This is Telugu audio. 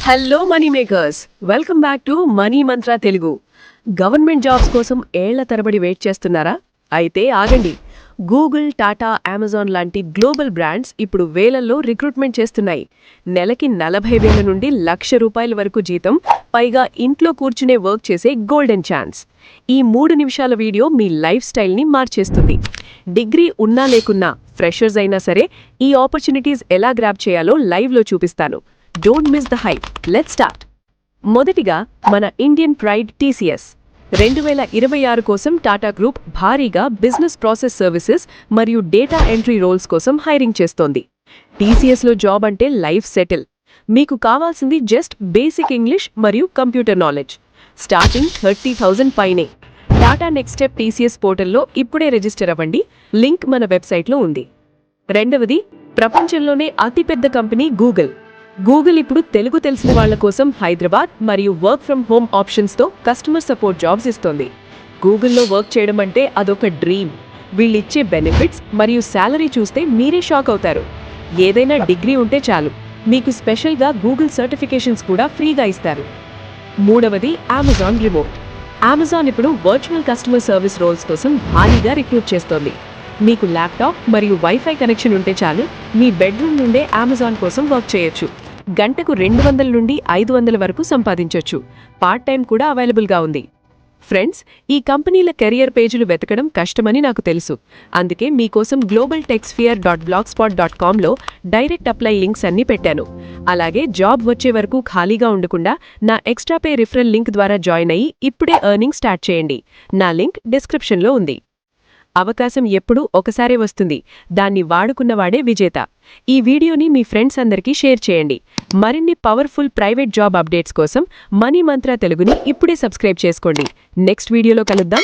Hello money makers, welcome back to money Mantra Telugu. Government jobs కోసం ఏళ్ల తరబడి వెయిట్ చేస్తున్నారా? అయితే ఆగండి. గూగుల్, టాటా, అమెజాన్ లాంటి గ్లోబల్ బ్రాండ్స్ ఇప్పుడు వేలల్లో రిక్రూట్మెంట్ చేస్తున్నాయి. నెలకి 40,000 నుండి ₹1,00,000 వరకు జీతం, పైగా ఇంట్లో కూర్చునే వర్క్ చేసే గోల్డెన్ ఛాన్స్. ఈ 3 నిమిషాల వీడియో మీ లైఫ్ స్టైల్ని మార్చేస్తుంది. డిగ్రీ ఉన్నా లేకున్నా, ఫ్రెషర్స్ అయినా సరే ఈ ఆపర్చునిటీస్ ఎలా గ్రాబ్ చేయాలో లైవ్లో చూపిస్తాను. Don't miss the hype. Let's start. మొదటిగా మన ఇండియన్ ప్రైడ్ టీసీఎస్ 2026 కోసం టాటా గ్రూప్ భారీగా బిజినెస్ ప్రాసెస్ సర్వీసెస్ మరియు డేటా ఎంట్రీ రోల్స్ కోసం హైరింగ్ చేస్తోంది. టీసీఎస్లో జాబ్ అంటే లైఫ్ సెటిల్. మీకు కావాల్సింది జస్ట్ బేసిక్ ఇంగ్లీష్ మరియు కంప్యూటర్ నాలెడ్జ్. స్టార్టింగ్ 30,000 పైనే. టాటా నెక్స్ట్ స్టెప్ టీసీఎస్ పోర్టల్లో ఇప్పుడే రిజిస్టర్ అవ్వండి. లింక్ మన వెబ్సైట్లో ఉంది. రెండవది, ప్రపంచంలోనే అతిపెద్ద కంపెనీ గూగుల్. గూగుల్ ఇప్పుడు తెలుగు తెలిసిన వాళ్ల కోసం హైదరాబాద్ మరియు వర్క్ ఫ్రమ్ హోమ్ ఆప్షన్స్తో కస్టమర్ సపోర్ట్ జాబ్స్ ఇస్తోంది. గూగుల్లో వర్క్ చేయడం అంటే అదొక డ్రీమ్. వీళ్ళిచ్చే బెనిఫిట్స్ మరియు శాలరీ చూస్తే మీరే షాక్ అవుతారు. ఏదైనా డిగ్రీ ఉంటే చాలు. మీకు స్పెషల్గా గూగుల్ సర్టిఫికేషన్స్ కూడా ఫ్రీగా ఇస్తారు. మూడవది, అమెజాన్ రిమోట్. అమెజాన్ ఇప్పుడు వర్చువల్ కస్టమర్ సర్వీస్ రోల్స్ కోసం భారీగా రిక్రూట్ చేస్తోంది. మీకు ల్యాప్టాప్ మరియు వైఫై కనెక్షన్ ఉంటే చాలు, మీ బెడ్రూమ్ నుండే అమెజాన్ కోసం వర్క్ చేయొచ్చు. గంటకు 200 నుండి 500 వరకు సంపాదించొచ్చు. పార్ట్ టైం కూడా అవైలబుల్గా ఉంది. ఫ్రెండ్స్, ఈ కంపెనీల కెరియర్ పేజీలు వెతకడం కష్టమని నాకు తెలుసు. అందుకే మీకోసం globaltechsphere.blogspot.comలో డైరెక్ట్ అప్లై లింక్స్ అన్ని పెట్టాను. అలాగే జాబ్ వచ్చే వరకు ఖాళీగా ఉండకుండా నా ఎక్స్ట్రా పే రిఫరల్ లింక్ ద్వారా జాయిన్ అయ్యి ఇప్పుడే ఎర్నింగ్ స్టార్ట్ చేయండి. నా లింక్ డిస్క్రిప్షన్లో ఉంది. అవకాశం ఎప్పుడూ ఒకసారే వస్తుంది. దాన్ని వాడుకున్నవాడే విజేత. ఈ వీడియోని మీ ఫ్రెండ్స్ అందరికీ షేర్ చేయండి. మరిన్ని పవర్ఫుల్ ప్రైవేట్ జాబ్ అప్డేట్స్ కోసం మనీ మంత్ర తెలుగుని ఇప్పుడే సబ్స్క్రైబ్ చేసుకోండి. నెక్స్ట్ వీడియోలో కలుద్దాం.